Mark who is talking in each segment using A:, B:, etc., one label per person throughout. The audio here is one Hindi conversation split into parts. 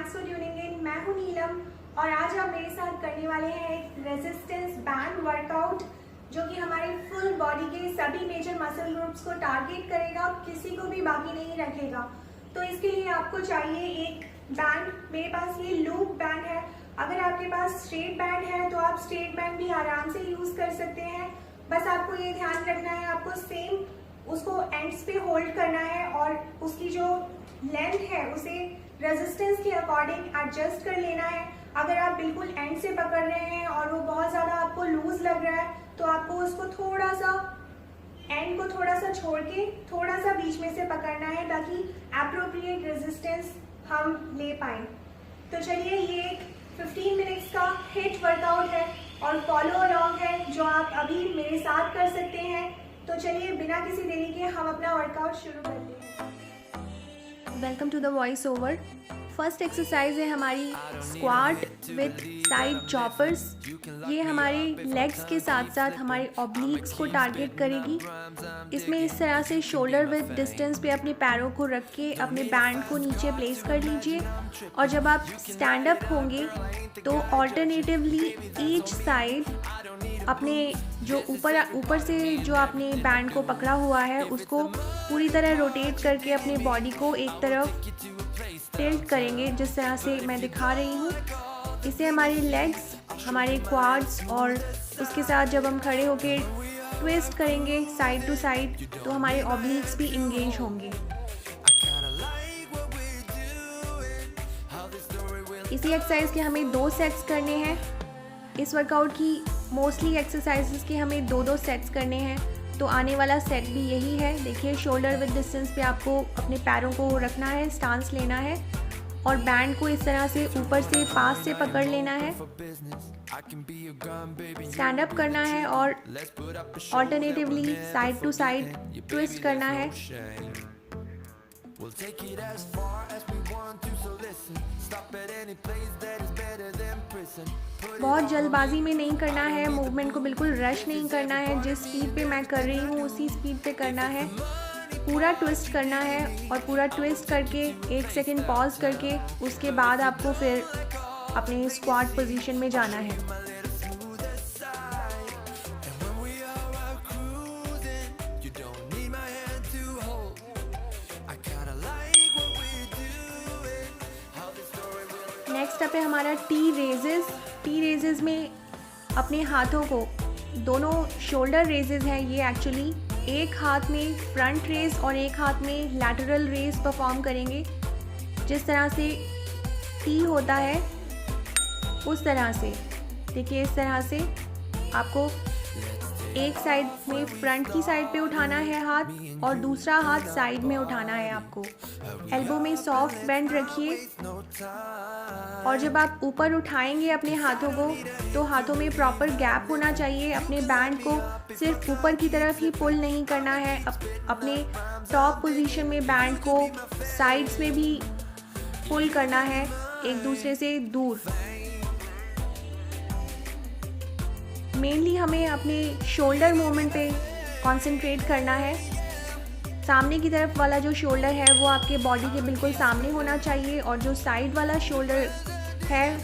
A: Thanks for tuning in. मैं हूं नीलम और आज हम मेरे साथ करने वाले हैं एक रेजिस्टेंस बैंड वर्कआउट जो कि हमारे फुल बॉडी के सभी मेजर मसल ग्रुप्स को टारगेट करेगा, किसी को भी बाकी नहीं रखेगा। तो इसके लिए आपको चाहिए एक बैंड। मेरे पास ये लूप बैंड है। अगर आपके पास स्ट्रेट बैंड है तो आप स्ट्रेट बैंड भी आराम से यूज कर सकते हैं। बस आपको ये ध्यान रखना है, आपको सेम उसको एंड्स पे होल्ड करना है और उसकी जो लेंथ है उसे रेजिस्टेंस के अकॉर्डिंग एडजस्ट कर लेना है। अगर आप बिल्कुल एंड से पकड़ रहे हैं और वो बहुत ज़्यादा आपको लूज लग रहा है तो आपको उसको थोड़ा सा एंड को थोड़ा सा छोड़ के थोड़ा सा बीच में से पकड़ना है ताकि एप्रोप्रिएट रेजिस्टेंस हम ले पाए। तो चलिए, ये एक 15 मिनट्स का हिट वर्कआउट है और फॉलो अलॉन्ग है जो आप अभी मेरे साथ कर सकते हैं। तो चलिए, बिना किसी देरी के हम अपना वर्कआउट शुरू करते हैं।
B: Welcome to the voice over. First exercise है हमारी स्क्वाट विथ साइड चॉपर्स। ये हमारे लेग्स के साथ साथ हमारे ऑब्लिक्स को टारगेट करेगी। इसमें इस तरह से शोल्डर विथ डिस्टेंस पे अपने पैरों को रख के अपने बैंड को नीचे प्लेस कर लीजिए और जब आप स्टैंड अप होंगे तो ऑल्टरनेटिवली ईच साइड अपने जो ऊपर से जो आपने बैंड को पकड़ा हुआ है उसको पूरी तरह रोटेट करके अपने बॉडी को एक तरफ टिल्ट करेंगे, जिस तरह से मैं दिखा रही हूँ। इससे हमारे लेग्स, हमारे क्वाड्स और उसके साथ जब हम खड़े होकर ट्विस्ट करेंगे साइड टू साइड तो हमारे ऑब्लिक्स भी इंगेज होंगे। इसी एक्सरसाइज के हमें 2 सेट्स करने हैं। इस वर्कआउट की मोस्टली एक्सरसाइजेस के हमें 2-2 सेट्स करने हैं, तो आने वाला सेट भी यही है। देखिए, शोल्डर विद डिस्टेंस पे आपको अपने पैरों को रखना है, स्टांस लेना है और बैंड को इस तरह से ऊपर से पास से पकड़ लेना है, स्टैंड अप करना है और alternatively side to side twist करना है। बहुत जल्दबाजी में नहीं करना है, मूवमेंट को बिल्कुल रश नहीं करना है। जिस स्पीड पे मैं कर रही हूँ उसी स्पीड पे करना है। पूरा ट्विस्ट करना है और पूरा ट्विस्ट करके 1 सेकेंड पॉज करके उसके बाद आपको फिर अपने स्क्वाट पोजीशन में जाना है। नेक्स्ट अप है हमारा टी रेजेस। टी रेजेस में अपने हाथों को, दोनों शोल्डर रेजेस हैं ये एक्चुअली, एक हाथ में फ्रंट रेज और एक हाथ में लैटरल रेज परफॉर्म करेंगे। जिस तरह से टी होता है उस तरह से देखिए, इस तरह से आपको एक साइड में फ्रंट की साइड पे उठाना है हाथ और दूसरा हाथ साइड में उठाना है आपको। एल्बो में सॉफ्ट बेंड रखिए और जब आप ऊपर उठाएंगे अपने हाथों को तो हाथों में प्रॉपर गैप होना चाहिए। अपने बैंड को सिर्फ ऊपर की तरफ ही पुल नहीं करना है, अपने टॉप पोजीशन में बैंड को साइड्स में भी पुल करना है, एक दूसरे से दूर। मेनली हमें अपने शोल्डर मूवमेंट पे कंसंट्रेट करना है। सामने की तरफ वाला जो शोल्डर है वो आपके बॉडी के बिल्कुल सामने होना चाहिए और जो साइड वाला शोल्डर है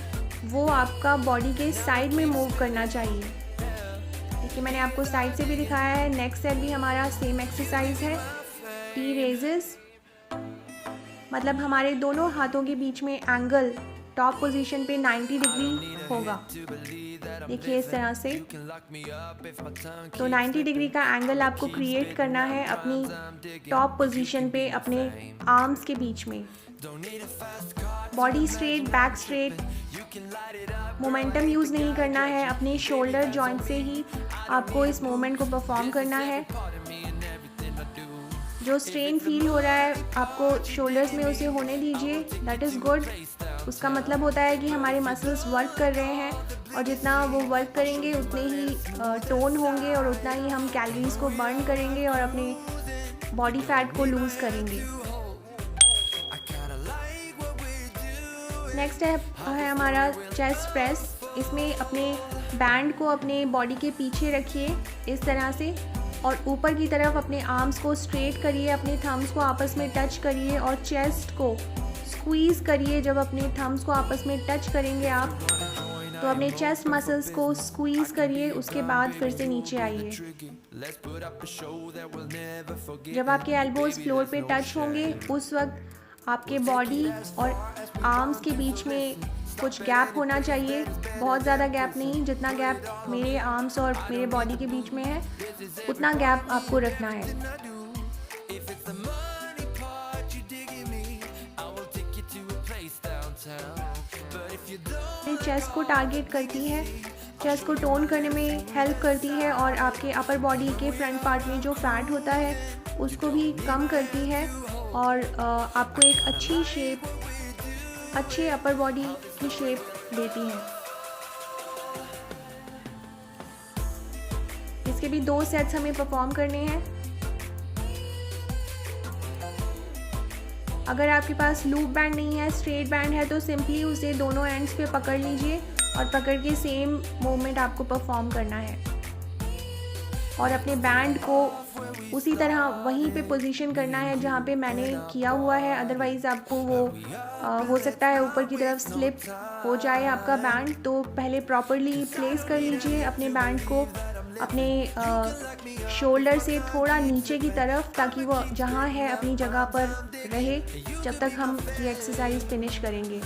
B: वो आपका बॉडी के साइड में मूव करना चाहिए। देखिए, मैंने आपको साइड से भी दिखाया है। नेक्स्ट सेट भी हमारा सेम एक्सरसाइज है, टी रेजेस। मतलब हमारे दोनों हाथों के बीच में एंगल टॉप पोजीशन पे 90 डिग्री होगा। देखिए, इस तरह से तो 90 डिग्री का एंगल आपको क्रिएट करना है अपनी टॉप पोजीशन पे, अपने आर्म्स के बीच में। Body straight, back straight, momentum use नहीं करना है। अपने शोल्डर जॉइंट से ही आपको इस मूवमेंट को परफॉर्म करना है। जो स्ट्रेन फील हो रहा है आपको शोल्डर्स में, उसे होने दीजिए, दैट इज़ गुड। उसका मतलब होता है कि हमारे मसल्स वर्क कर रहे हैं और जितना वो वर्क करेंगे उतने ही टोन होंगे और उतना ही हम कैलोरीज को बर्न करेंगे और अपने बॉडी फैट को लूज़ करेंगे। नेक्स्ट है हमारा चेस्ट प्रेस। इसमें अपने बैंड को अपने बॉडी के पीछे रखिए इस तरह से और ऊपर की तरफ अपने आर्म्स को स्ट्रेट करिए, अपने थम्स को आपस में टच करिए और चेस्ट को स्क्वीज़ करिए। जब अपने थम्स को आपस में टच करेंगे आप, तो अपने चेस्ट मसल्स को स्क्वीज़ करिए, उसके बाद फिर से नीचे आइए। जब आपके एल्बोज़ फ्लोर पे टच होंगे, उस वक्त आपके बॉडी और आर्म्स के बीच में कुछ गैप होना चाहिए, बहुत ज़्यादा गैप नहीं। जितना गैप मेरे आर्म्स और मेरे बॉडी के बीच में है, उतना गैप आपको रखना है। चेस्ट को टारगेट करती है, चेस्ट को टोन करने में हेल्प करती है और आपके अपर बॉडी के फ्रंट पार्ट में जो फैट होता है उसको भी कम करती है और आपको एक अच्छी शेप, अच्छे अपर बॉडी की शेप देती है। इसके भी 2 सेट्स हमें परफॉर्म करने हैं। अगर आपके पास लूप बैंड नहीं है, स्ट्रेट बैंड है, तो सिंपली उसे दोनों एंड्स पे पकड़ लीजिए और पकड़ के सेम मूवमेंट आपको परफॉर्म करना है और अपने बैंड को उसी तरह वहीं पे पोजीशन करना है जहाँ पे मैंने किया हुआ है। अदरवाइज़ आपको वो हो सकता है ऊपर की तरफ स्लिप हो जाए आपका बैंड। तो पहले प्रॉपरली प्लेस कर लीजिए अपने बैंड को अपने शोल्डर से थोड़ा नीचे की तरफ, ताकि वो जहाँ है अपनी जगह पर रहे जब तक हम ये एक्सरसाइज फिनिश करेंगे।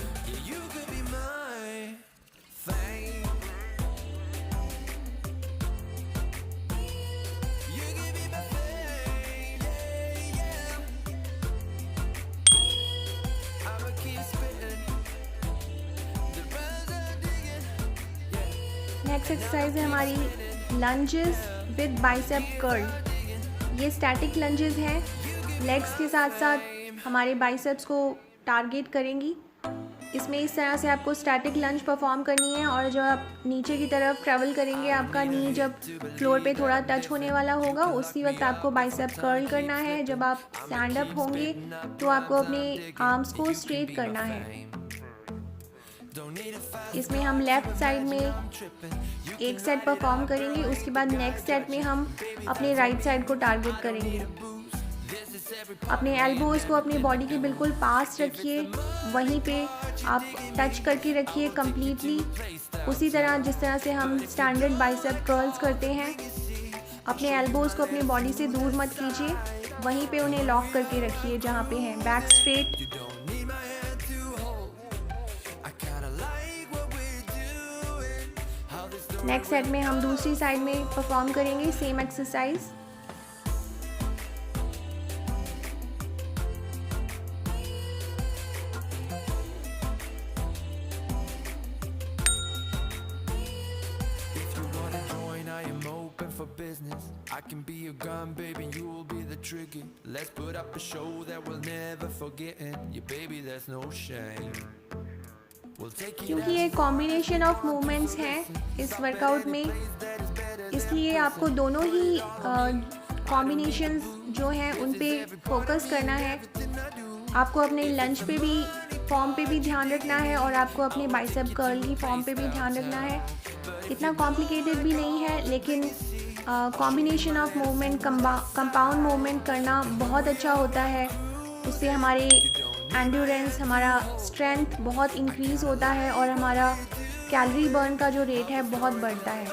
B: नेक्स्ट एक्सरसाइज है हमारी लंजेस विद बाइसेप कर्ल। ये स्टैटिक लंजेस हैं, लेग्स के साथ साथ हमारे बाइसेप्स को टारगेट करेंगी। इसमें इस तरह से आपको स्टैटिक लंज परफॉर्म करनी है और जब आप नीचे की तरफ ट्रैवल करेंगे, आपका नी जब फ्लोर पे थोड़ा टच होने वाला होगा, उसी वक्त आपको बाइसेप कर्ल करना है। जब आप स्टैंड अप होंगे तो आपको अपने आर्म्स को स्ट्रेट करना है। इसमें हम लेफ़्ट साइड में एक सेट परफॉर्म करेंगे, उसके बाद नेक्स्ट सेट में हम अपने राइट साइड को टारगेट करेंगे। अपने एल्बोज़ को अपनी बॉडी के बिल्कुल पास रखिए, वहीं पे आप टच करके रखिए कंप्लीटली, उसी तरह जिस तरह से हम स्टैंडर्ड बाइसेप कर्ल्स करते हैं। अपने एल्बोज़ को अपनी बॉडी से दूर मत कीजिए, वहीं पे उन्हें लॉक करके रखिए जहाँ पे हैं। Back straight. नेक्स्ट सेट में हम दूसरी साइड में परफॉर्म करेंगे same exercise.
C: I can be your gun, baby, you'll be the trigger. Let's put up a show that we'll never forget. And yeah, baby, there's no shame.
B: क्योंकि ये कॉम्बिनेशन ऑफ मूवमेंट्स हैं इस वर्कआउट में, इसलिए आपको दोनों ही कॉम्बिनेशंस जो हैं उन पे फोकस करना है। आपको अपने लंज पे भी फॉर्म पे भी ध्यान रखना है और आपको अपने बाइसेप कर्ल की फॉर्म पे भी ध्यान रखना है। इतना कॉम्प्लिकेटेड भी नहीं है, लेकिन combination of movement, compound movement करना बहुत अच्छा होता है। उससे हमारे एंड्योरेंस, हमारा स्ट्रेंथ बहुत इंक्रीज़ होता है और हमारा कैलोरी बर्न का जो रेट है बहुत बढ़ता है।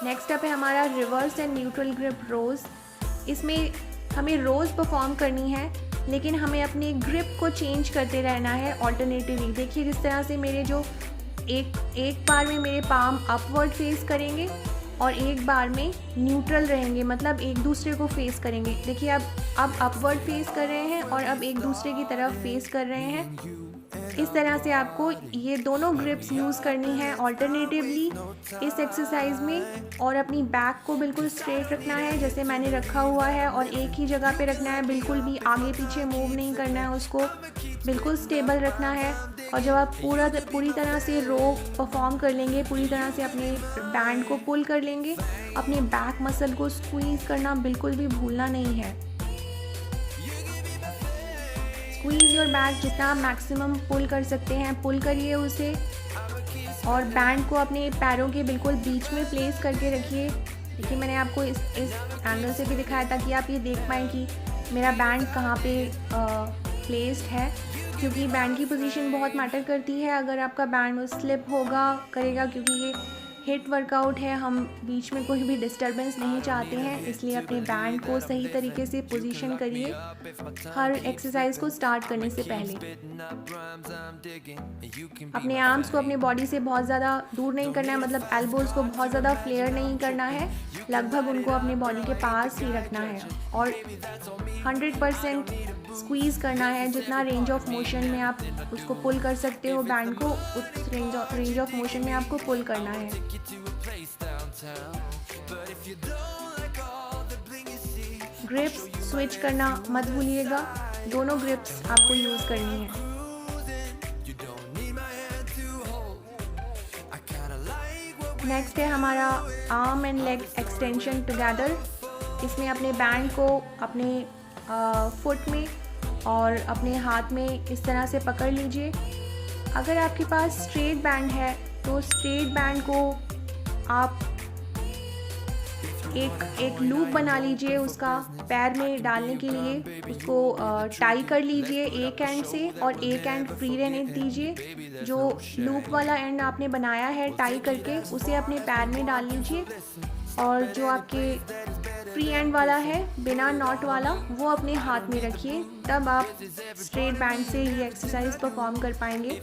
B: नेक्स्ट अप है हमारा रिवर्स एंड न्यूट्रल ग्रिप रोज़। इसमें हमें रोज़ परफॉर्म करनी है, लेकिन हमें अपने ग्रिप को चेंज करते रहना है ऑल्टरनेटिवली। देखिए किस तरह से मेरे जो एक बार में मेरे पाम अपवर्ड फेस करेंगे और एक बार में न्यूट्रल रहेंगे, मतलब एक दूसरे को फेस करेंगे। देखिए अब अपवर्ड फेस कर रहे हैं और अब एक दूसरे की तरफ फेस कर रहे हैं। इस तरह से आपको ये दोनों ग्रिप्स यूज़ करनी है ऑल्टरनेटिवली इस एक्सरसाइज में, और अपनी बैक को बिल्कुल स्ट्रेट रखना है जैसे मैंने रखा हुआ है, और एक ही जगह पे रखना है, बिल्कुल भी आगे पीछे मूव नहीं करना है, उसको बिल्कुल स्टेबल रखना है। और जब आप पूरी तरह से रो परफॉर्म कर लेंगे, पूरी तरह से अपने बैंड को पुल कर लेंगे, अपने बैक मसल को स्क्वीज़ करना बिल्कुल भी भूलना नहीं है। स्क्वीज़ योर बैक, जितना आप मैक्सिमम पुल कर सकते हैं पुल करिए उसे, और बैंड को अपने पैरों के बिल्कुल बीच में प्लेस करके रखिए। देखिए मैंने आपको इस एंगल से भी दिखाया ताकि आप ये देख पाएँ कि मेरा बैंड कहाँ पे प्लेस्ड है। क्योंकि बैंड की पोजीशन बहुत मैटर करती है। अगर आपका बैंड स्लिप करेगा, क्योंकि ये हिट वर्कआउट है, हम बीच में कोई भी डिस्टरबेंस नहीं चाहते हैं, इसलिए अपने बैंड को सही तरीके से पोजीशन करिए हर एक्सरसाइज को स्टार्ट करने से पहले। अपने आर्म्स को अपने बॉडी से बहुत ज़्यादा दूर नहीं करना है, मतलब एल्बोज़ को बहुत ज़्यादा फ्लेयर नहीं करना है, लगभग उनको अपने बॉडी के पास ही रखना है और 100% स्क्वीज़ करना है। जितना रेंज ऑफ मोशन में आप उसको पुल कर सकते हो बैंड को, उस रेंज ऑफ मोशन में आपको पुल करना है। ग्रिप्स स्विच करना मत भूलिएगा, दोनों ग्रिप्स आपको यूज़ करनी है। नेक्स्ट है हमारा arm and leg extension together. इसमें अपने बैंड को अपने फुट में और अपने हाथ में इस तरह से पकड़ लीजिए। अगर आपके पास स्ट्रेट बैंड है तो स्ट्रेट बैंड को आप एक लूप बना लीजिए, उसका पैर में डालने के लिए उसको टाई कर लीजिए एक एंड से और एक एंड फ्री रहने दीजिए। जो लूप वाला एंड आपने बनाया है टाई करके, उसे अपने पैर में डाल लीजिए और जो आपके फ्री एंड वाला है बिना नॉट वाला वो अपने हाथ में रखिए, तब आप स्ट्रेट बैंड से ये एक्सरसाइज परफॉर्म कर पाएंगे।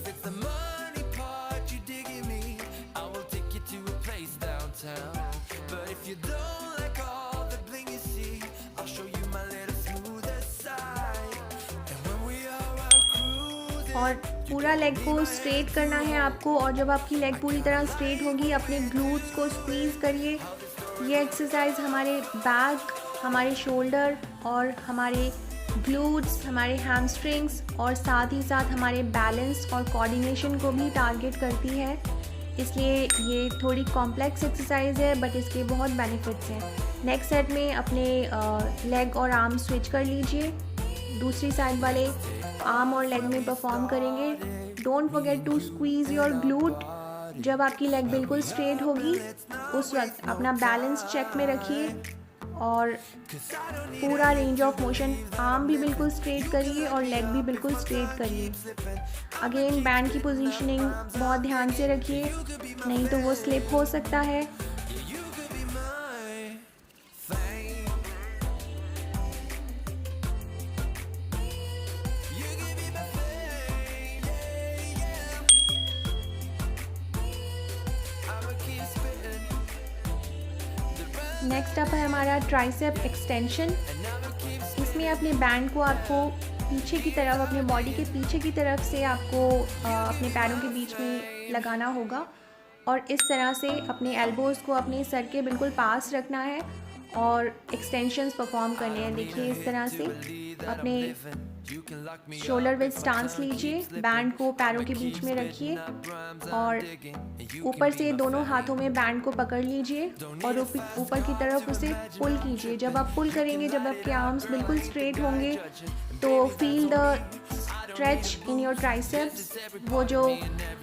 B: और पूरा लेग को स्ट्रेट करना है आपको, और जब आपकी लेग पूरी तरह स्ट्रेट होगी अपने ग्लूट्स को स्क्वीज़ करिए। ये एक्सरसाइज हमारे बैक, हमारे शोल्डर और हमारे ग्लूट्स, हमारे हैमस्ट्रिंग्स और साथ ही साथ हमारे बैलेंस और कोऑर्डिनेशन को भी टारगेट करती है, इसलिए ये थोड़ी कॉम्प्लेक्स एक्सरसाइज है बट इसके बहुत बेनिफिट्स हैं। नेक्स्ट सेट में अपने लेग और आर्म स्विच कर लीजिए, दूसरी साइड वाले आर्म और लेग में परफॉर्म करेंगे। Don't forget to squeeze your glute. जब आपकी लेग बिल्कुल स्ट्रेट होगी उस वक्त अपना बैलेंस चेक में रखिए और पूरा रेंज ऑफ मोशन, आर्म भी बिल्कुल स्ट्रेट करिए और लेग भी बिल्कुल स्ट्रेट करिए। अगेन बैंड की पोजीशनिंग बहुत ध्यान से रखिए, नहीं तो वो स्लिप हो सकता है। नेक्स्ट अप है हमारा ट्राइसेप एक्सटेंशन। इसमें अपने बैंड को आपको पीछे की तरफ, अपने बॉडी के पीछे की तरफ से आपको अपने पैरों के बीच में लगाना होगा और इस तरह से अपने एल्बोज़ को अपने सर के बिल्कुल पास रखना है और एक्सटेंशंस परफॉर्म करने हैं। देखिए इस तरह से अपने शोल्डर विद स्टांस लीजिए, बैंड को पैरों के बीच में रखिए और ऊपर से दोनों हाथों में बैंड को पकड़ लीजिए और ऊपर की तरफ उसे पुल कीजिए। जब आप पुल करेंगे, जब आपके आर्म्स बिल्कुल स्ट्रेट होंगे तो feel the stretch in your triceps. वो जो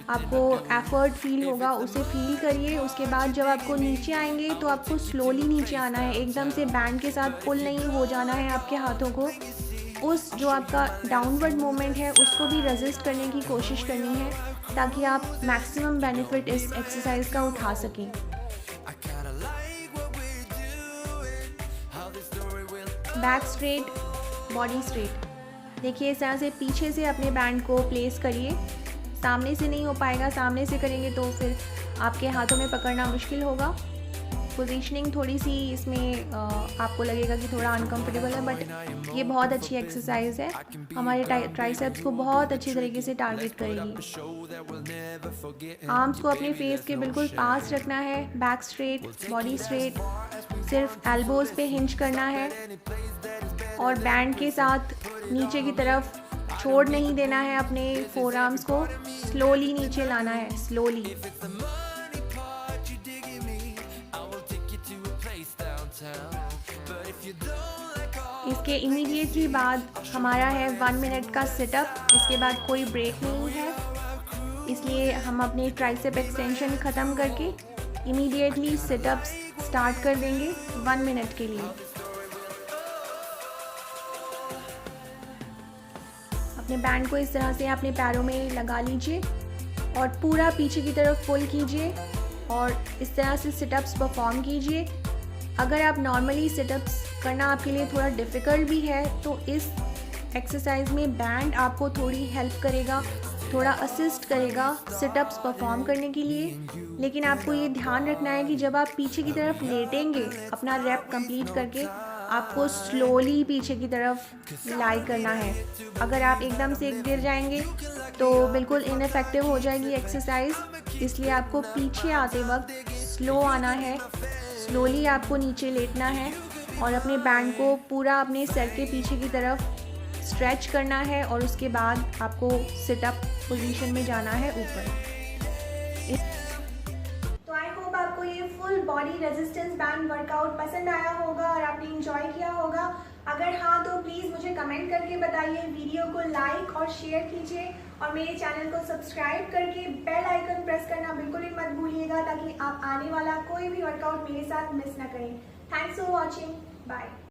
B: आपको एफर्ट फील होगा उसे फील करिए। उसके बाद जब आपको नीचे आएंगे तो आपको स्लोली नीचे आना है, एकदम से बैंड के साथ पुल नहीं हो जाना है आपके हाथों को। उस जो आपका डाउनवर्ड मूवमेंट है उसको भी रेजिस्ट करने की कोशिश करनी है ताकि आप मैक्सिमम बेनिफिट इस एक्सरसाइज का उठा सकें। Back straight, body straight. देखिए इस तरह से पीछे से अपने बैंड को प्लेस करिए, सामने से नहीं हो पाएगा, सामने से करेंगे तो फिर आपके हाथों में पकड़ना मुश्किल होगा। पोजीशनिंग थोड़ी सी इसमें आपको लगेगा कि थोड़ा अनकंफर्टेबल है, बट ये बहुत अच्छी एक्सरसाइज है, हमारे ट्राइसेप्स को बहुत अच्छी तरीके से टारगेट करेगी। आर्म्स को अपने फेस के बिल्कुल पास रखना है, बैक स्ट्रेट, बॉडी स्ट्रेट, सिर्फ एल्बोज पे हिंज करना है और बैंड के साथ नीचे की तरफ छोड़ नहीं देना है। अपने फोर आर्म्स को स्लोली नीचे लाना है, स्लोली। इसके इमीडिएटली बाद हमारा है 1 मिनट का सिटअप। इसके बाद कोई ब्रेक नहीं है, इसलिए हम अपने ट्राइसेप एक्सटेंशन ख़त्म करके इमीडिएटली सिटअप्स स्टार्ट कर देंगे 1 मिनट के लिए। अपने बैंड को इस तरह से अपने पैरों में लगा लीजिए और पूरा पीछे की तरफ पुल कीजिए और इस तरह से सिटअप्स परफॉर्म कीजिए। अगर आप नॉर्मली सिटअप्स करना आपके लिए थोड़ा डिफ़िकल्ट भी है तो इस एक्सरसाइज में बैंड आपको थोड़ी हेल्प करेगा, थोड़ा असिस्ट करेगा सिटअप्स परफॉर्म करने के लिए। लेकिन आपको ये ध्यान रखना है कि जब आप पीछे की तरफ लेटेंगे अपना रैप कंप्लीट करके, आपको स्लोली पीछे की तरफ लाई करना है। अगर आप एकदम से गिर जाएंगे तो बिल्कुल इनफेक्टिव हो जाएगी एक्सरसाइज, इसलिए आपको पीछे आते वक्त स्लो आना है, स्लोली आपको नीचे लेटना है और अपने बैंड को पूरा अपने सर के पीछे की तरफ स्ट्रेच करना है और उसके बाद आपको सिटअप पोजीशन में जाना है ऊपर।
A: तो आई होप आपको ये full body resistance band workout पसंद आया होगा और आपने इंजॉय किया होगा। अगर हाँ तो प्लीज़ मुझे कमेंट करके बताइए, वीडियो को लाइक और शेयर कीजिए और मेरे चैनल को सब्सक्राइब करके बेल आइकन प्रेस करना बिल्कुल भी मत भूलिएगा ताकि आप आने वाला कोई भी वर्कआउट मेरे साथ मिस ना करें। Thanks for watching, bye.